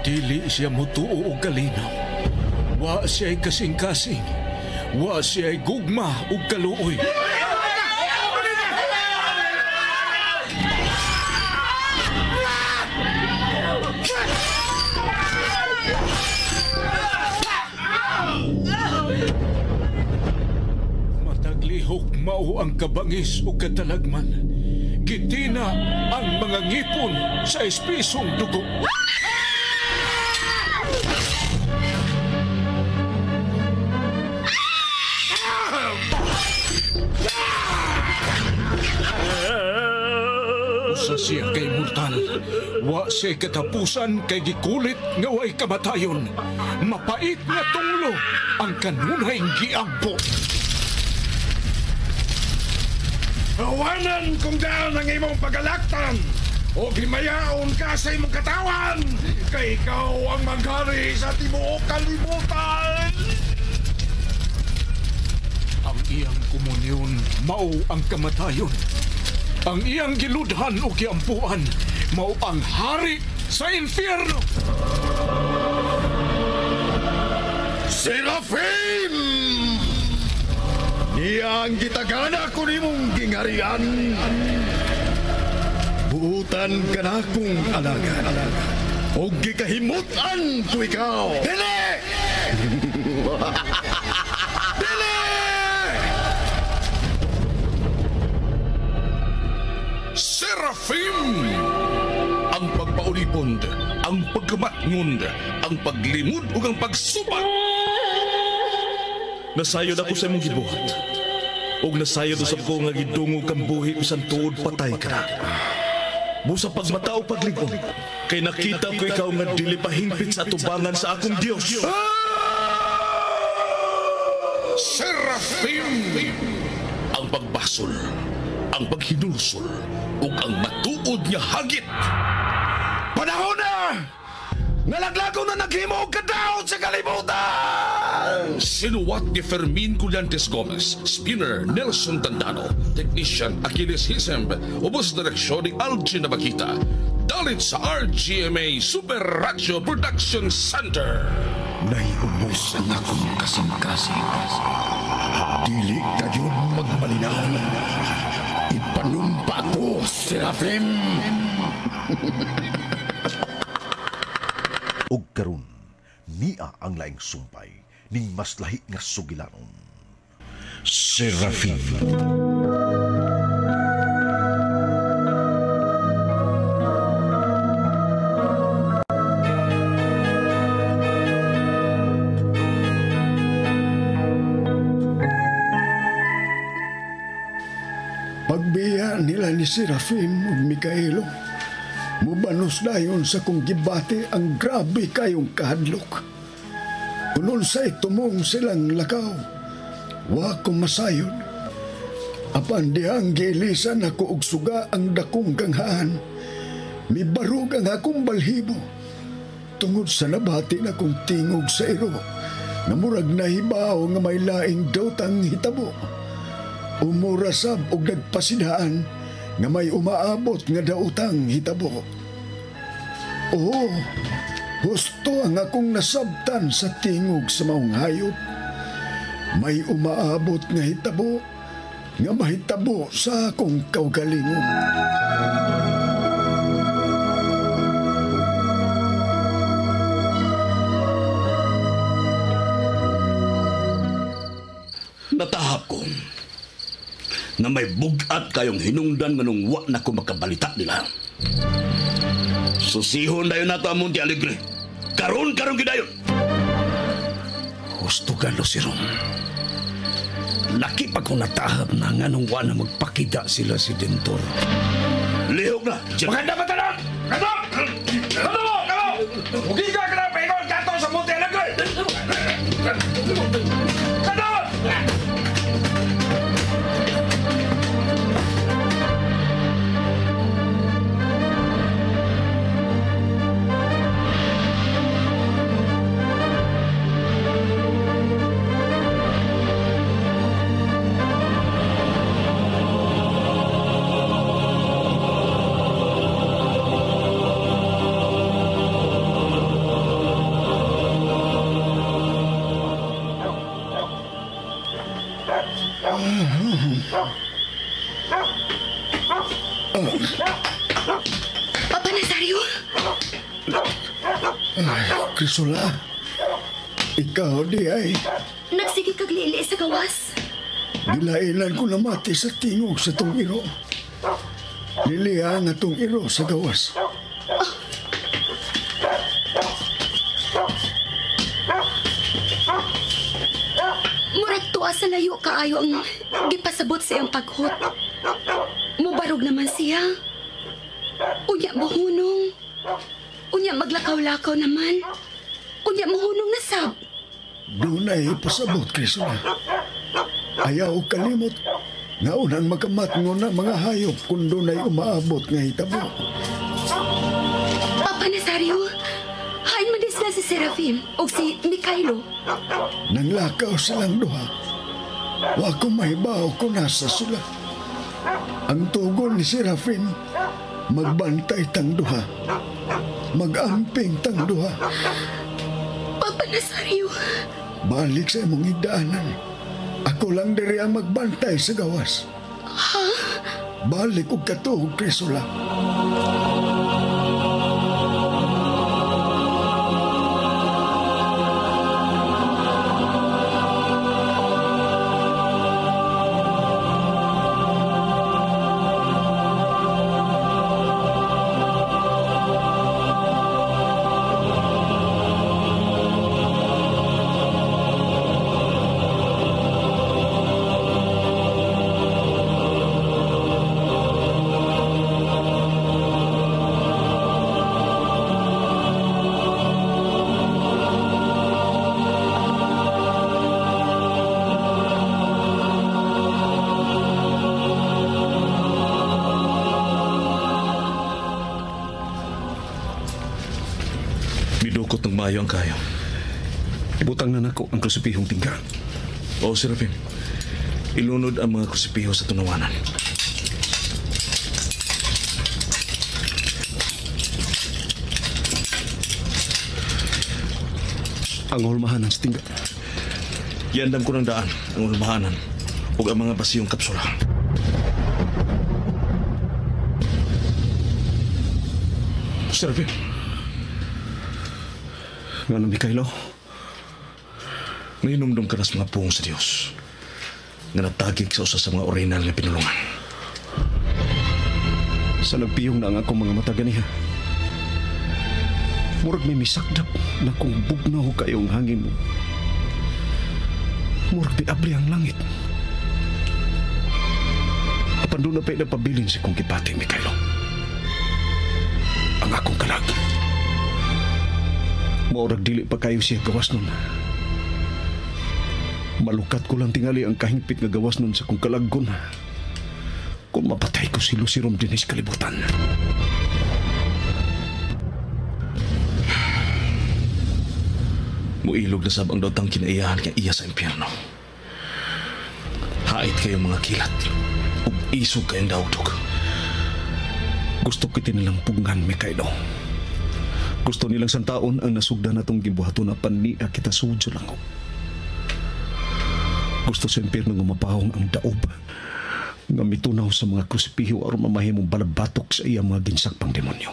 Dili siya mutuo og kalinaw. Wa siya'y kasing-kasing. Wa siya'y gugma ug kaluoy. Mataglihok mao ang kabangis ug katalagman. Gitina ang mga ngipon sa espisong dugo. Usa siya kay mortal. Wa siya katapusan kay gikulit nga way kamatayon. Mapait nga tunglo ang kanunay giampo. Awanan kung daan ang imong pagalaktan o himayaon ka sa imong katawan kay ikaw ang maghari sa tibuok kalibutan. Ang iyang komunyon mao ang kamatayon. Ang iyang giludhan o giampuan mao ang hari sa infierno. Serafim! Iya ang gitagana ko nimong gingarian. Buutan ka na kong alaga. O gikahimutan ko ikaw. Dili! Dili! Serafim! Ang pagpaulipond, ang pagkamatngund, ang paglimod ug ang pagsubat. Nasayod ako sa imong gibuhat. Og nasayod usab ko nga gidungog kang buhi bisan tuod patay ka na. Busa pagmatao pagligon, kay nakita ko ikaw nga dili pahingpit sa atubangan sa akong Dios. Serafim! Ang pagbasol, ang paghinulsol, ug ang matuod nga hagit. Panahon na! Nalaglago na naghimo og kadaot sa kalibutan! Sinuwat ni Fermin Collantes Gomez, spinner Nelson Tandano, technician Achilles Hisemb, ubos direksyon ni Algin Nabakita. Dalit sa RGMA Super Radio Production Center. Naiubos ang akong kasing-kasing. Dili kayo magmalinaw. Ipanumpa ko, Serafim. Og karon niya ang laing sumpay ning mas lahi nga sugilanon. Serafim. Pagbiya nila ni Serafim ug Mikaelo, mubanos dayon sa kong gibate ang grabe kayong kahadlok. Unon sa itumong silang lakaw, wa ko masayod. Apan dihang giilisan ako og suga ang dakong ganghaan, mibarug ang akong balhibo. Tungod sa nabati na kong tingog sa iro, na murag nahibaw nga may laing dotang hitabo. Umurasab og nagpasidaan nga may umaabot nga daotang hitabo. Oo, husto ang akong nasabtan sa tingog sa maong hayop. May umaabot nga hitabo nga mahitabo sa akong kaugalingon. Natahap ko na may bugat kayong hinungdan nganong wa na ko makabalita nila. Susihon dayon nato among di alegre. Karon gidayon. Husto galo si Ron. Laki pa kong natahap na nganong wa na magpakida sila si Dentor. Lihog na! Maganda ba tanan? Kato! Kato! Huwag ka na pa ikaw kato sa Monte Alegre! Kato! Papa Nazario? Ay, Crisula. Ikaw di ay. Nagsige kag lili sa gawas. Gilailan ko na mati sa tingog sa tong iro. Liliha nga tong iro sa gawas. Murag tuwa sa layo kaayo ang gipasabot sa iyang paghot. Mubarog naman siya. Unya mahunong. Unya maglakaw-lakaw naman. Unya mahunong na sab. Doon ay pasabot, Crisula. Ayaw kalimot nga unang magkamatngon na mga hayop kung doon ay umaabot nga hitabo. Papa Nazario, hain man din sila si Serafim o si Mikhailo. Nanglakaw silang duha. Wa ko mahibaw kung nasa sila. Ang tugon ni Serafim, magbantay tang duha. Mag-amping tang duha. Papa Nazario. Balik sa imong higdaanan. Ako lang diri ang magbantay sa gawas. Ha? Balik og katuog, Crisula. Midukot ng maayo ang kayo. Ibutang na nako ang krusipihong tingga. O, Serafim, ilunod ang mga krusipiho sa tunawanan. Ang hulmahan ng tingga. Iandam ko ng daan ang ulmahanan o ang mga basiyong kapsula. Serafim. Nga na, Mikhailo. Nainumdum ka na sa mga puong sa Diyos nga natagik sa usa sa mga orinal na pinulungan. Sa nagpiyong na ang akong mga mata ganiha. Murag may misakdap na kung bugnaw kayong hangin mo. Murag di abli ang langit. Apan doon na pa'y napabilin si kong kipati, Mikhailo. Ang akong kalag. Maurag dili pa kayo siya gawas nun. Malukat ko lang tingali ang kahingpit nga gawas nun sa kong kalaggon. Kung mapatay ko si Lucirom din sa kalibutan. Muilog na sab ang dautang kinaiyahan kay iya sa impyerno. Hait kayo mga kilat ug isog kayong daudog. Gusto ko nilang pungan, Mikhailo. Gusto nilang santaon ang nasugda na itong gibuhaton na paniya kita sudyo lang. Gusto sa impyerno nga mapahong ang daob nga mitunaw sa mga krusipiho aron mamahimong balabatok sa iya mga ginsakpang demonyo.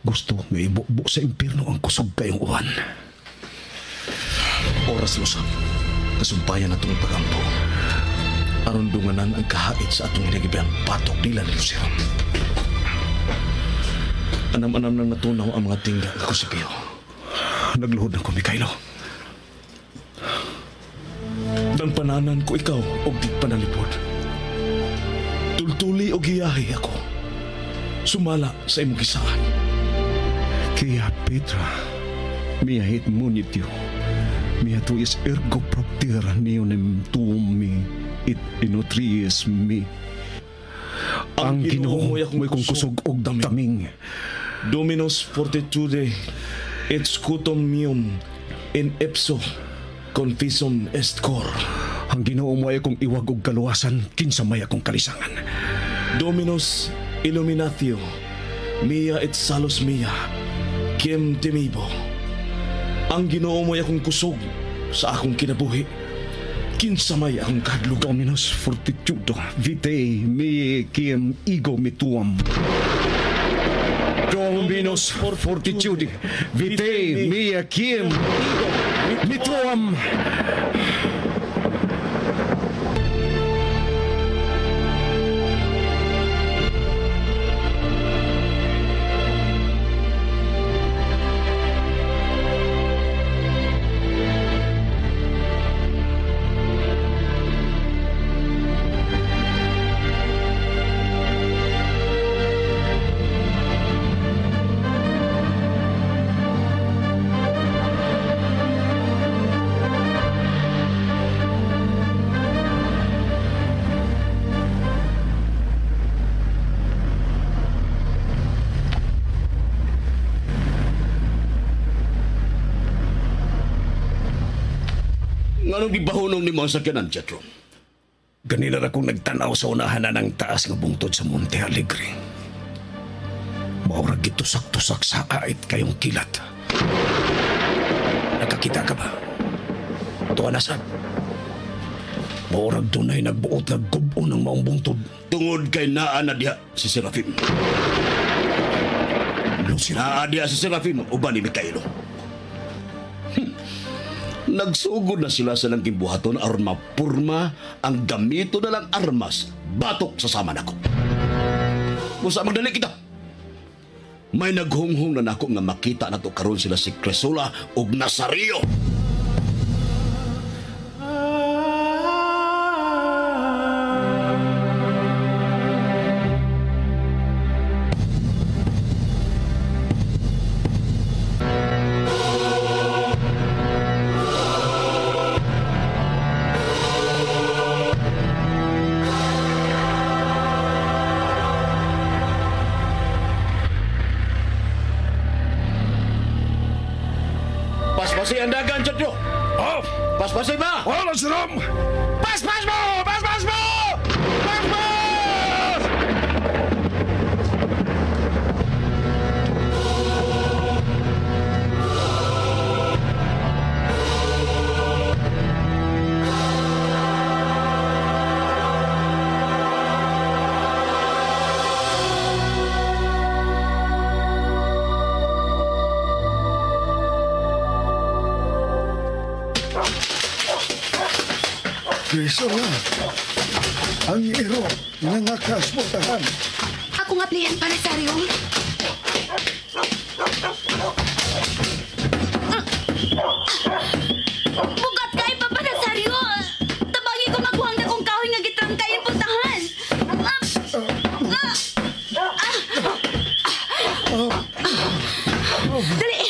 Gusto nga ibubo sa impyerno ang kusog kayong uwan. Oras lusab, kasumpayan na itong pagampo. Aron dunganan ang kahait sa atong hinagibiang patok nila ni Luciron. Anam-anam nang natunaw ang mga tingga ng krusipiho. Nagluhod na ko, Mikhailo. Dang pananan ko ikaw o di panalipod. Tultuli o giyahi ako. Sumala sa imong gisaan. Kaya Petra, miyahit munit yu. Miya tu is ergo proptera neonem tuumi it inotries mi. Ang Ginoo mo'y kung kusog og daming. Dominus fortitude et scutum meum in ipso confissum est cor. Ang Ginoo mo'y kung iwag og kaluwasan kinsa may akong kalisangan. Dominus illuminatio mia et salus mia quem temibo. Ang Ginoo mo'y akong kusog sa akong kinabuhi Kinsa may ang kadlok. Dominus fortitudo, vitae me quiem ego me tuam. Dominus fortitude, vitae me quiem ego me tuam. Anong gibahunong ni mo sa sakyanan, Chatro? Ganina na akong nagtanaw sa unahan na ng taas nga bungtod sa Monte Alegre. Maurag gitusak-tusak sa ait kayong kilat. Nakakita ka ba? Tuwa na sad. Maurag dunay nagbuot na gubo ng maong bungtod. Tungod kay naa na diha si Serafim. Naa diha si Serafim, uban ni Mikaelo. Nagsugod na sila sa langking buhaton aron mapurma ang gamito na lang armas batok sa sama nako. Musa magdali kita. May naghunghong na nako nga makita nato karon sila si Cresula ug Nazario. Paspasi ang dagan, Chatro! Oh! Paspasi ba? Wala siram! Paspas mo! Paspas mo! Paspas! Cresula, ang iro nangakas mo tahan. Ako nga plihan pa, Nazario. Bugat kay Papa Nazario. Tabangi ko makuhang na kung kahoy nga gitrang kayong puntahan. Dali!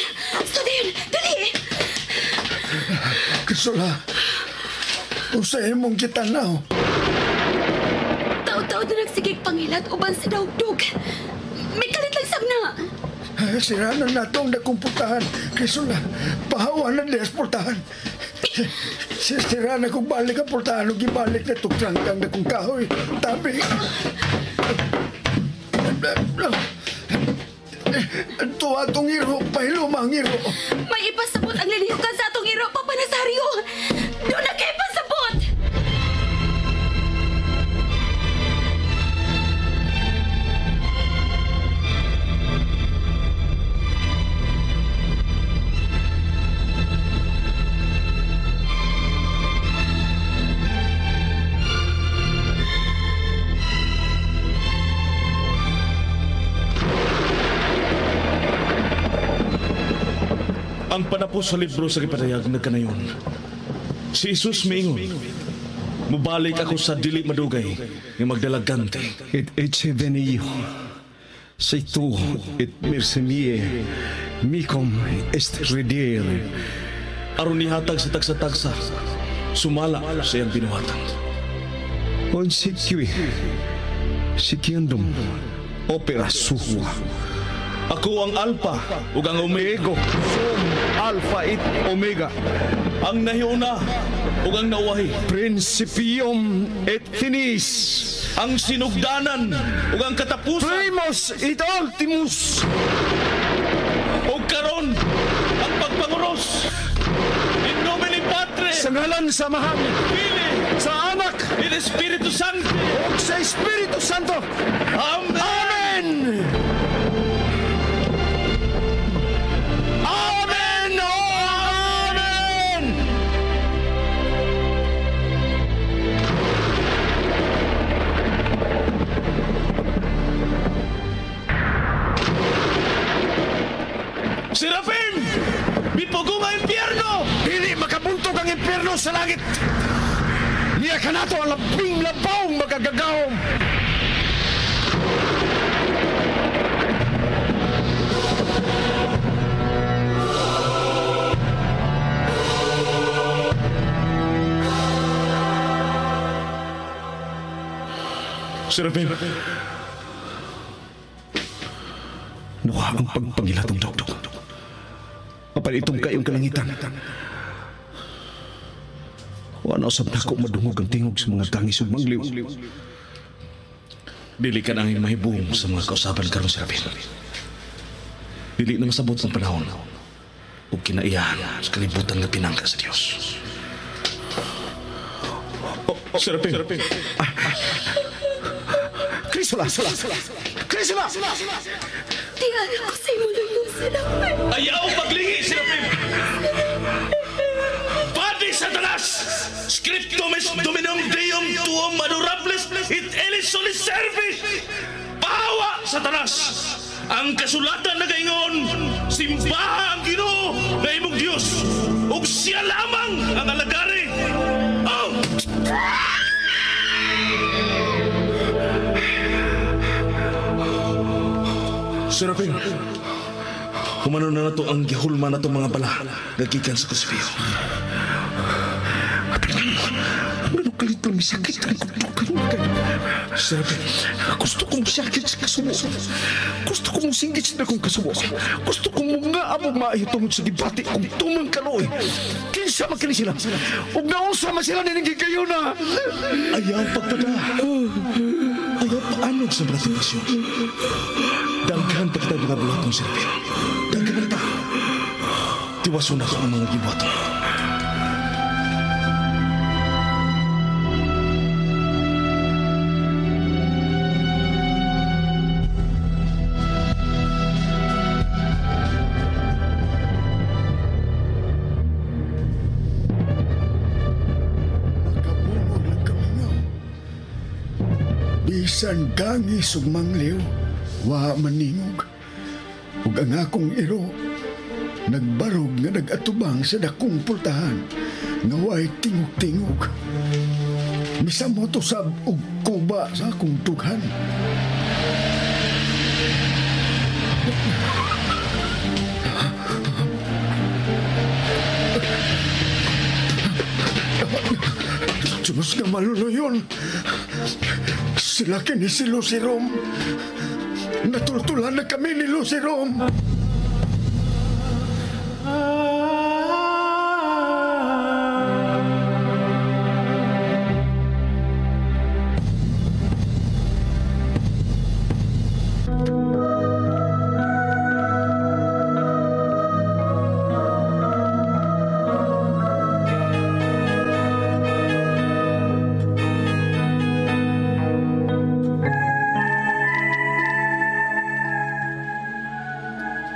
Studin! Dali! Cresula, usahin mong kitanaw. Taw-taw na nagsigig pangilat uban sa daugdog. May kalit lang sabna. Sira na natong nakumputahan. Cresula, pahawan na desportahan. Sira na kung balik ang portahan o gibalik na tuktrangkang na kung kahoy. Tabi. Tuwa tong iro, pahilumang iro. May ipasabot ang lilihukan sa atong iro, Papa Nazario. Doon na kayo pasabot! Ang panapos sa libro sa kipadayag na kanayon. Si Jesus miingon, mubalik ako sa dili madugay ng magdalagante. Et ecce venio, sei tu et mercy mie, micom est redire. Aron nihatag sa tagsa-tagsa, sumala sa iyang binuhatan. On siqui, siquiendum, opera sua. Ako ang Alpha ug ang Omega. Alpha et Omega, Ang nahiuna ug ang nawahi. principium et finis, Ang sinugdanan ug ang katapusan. primus et ultimus. O karon ang pagpanguros. In nomine Patris Padre, sa ngalan sa Mahal, Pili, sa Anak, in Espiritu Santo. ug sa Espiritu Santo. Amen. Amen! Amen! Oh, amen! Serafim! Mipugo nga impyerno! Dili makabuntog ang impyerno sa langit. Niya ka nato ang labing-labawng magagagawom. Serafim! Nuha ang pagpangilatong dogdog. Kapalitong kayong kalangitan. Wala usab na ako madungog ang tingog sa mga tangis ug mangliw. Dili ka nang mahibong sa mga kausaban karon, Serafim. Dili na masabot ang panahon ug kinaiyahan sa kalibutan nga pinangga sa Dios. Serafim! Crisula! Crisula! Tiyan ako sa imo lulong, Serafim. Ayaw maglingi, Serafim! Pati Satanas! Scriptum est Dominum Deum tuum adorables et elis solis servis! Pahawa, Satanas! Ang kasulatan na gaingon, simbaha ang Ginoo na imong Diyos ug siya lamang ang alagari! Oh! Serafim, humano na nato ang gihulma na mga bala gagikan sa kuspiyo. Ano kalit lang misakit ang kutukan ka? Serafim, Gusto kong sakit sa kasubo. Gusto kong singgit sa akong kasubo. Gusto kong mga abog maayotong sa dibati kung tumang kaloy. Kinsa makini sila. Huwag na usama sila ninigay kayo na. ayaw pagtada. Ayaw paanog sa bratikasyon. Daghan pa kita mga bulatong, Serafim. Daghan pa. Tiwason ako ang mga gibuhaton. Makabungog lang kamingaw. Bisan gangis ug mangliw, wa maningog. Ug ang akong iro, nagbarog nga nagatubang sa dakong pultahan, nga way tingog-tingog. Misamo to sab og kuba sa akong tughan. Diyos nga maluluyon. Sila kini si Lucy Rom. Natultulan na kami ni Lucy Rom.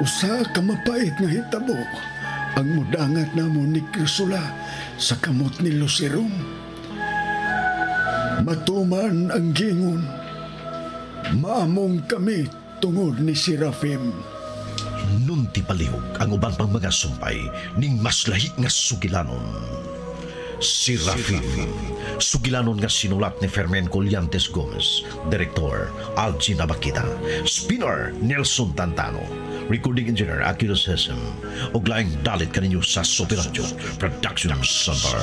Usa ka mapait nga hitabo ang mudangat namo ni Crisula sa kamot ni Lucy Rom. Matuman ang gingon, maamong kami tungod ni Serafim. Nun ti palihog ang uban pang mga sumpay ning mas lahi nga sugilanon. Serafim, sugilanon nga sinulat ni Fermin Colliantes Gomez, Direktor Algin Abakita, Spinner Nelson Tantano, Recording Engineer Akilos Hesem, ug laing dalit kaninyo sa Sopiradyo Production Center.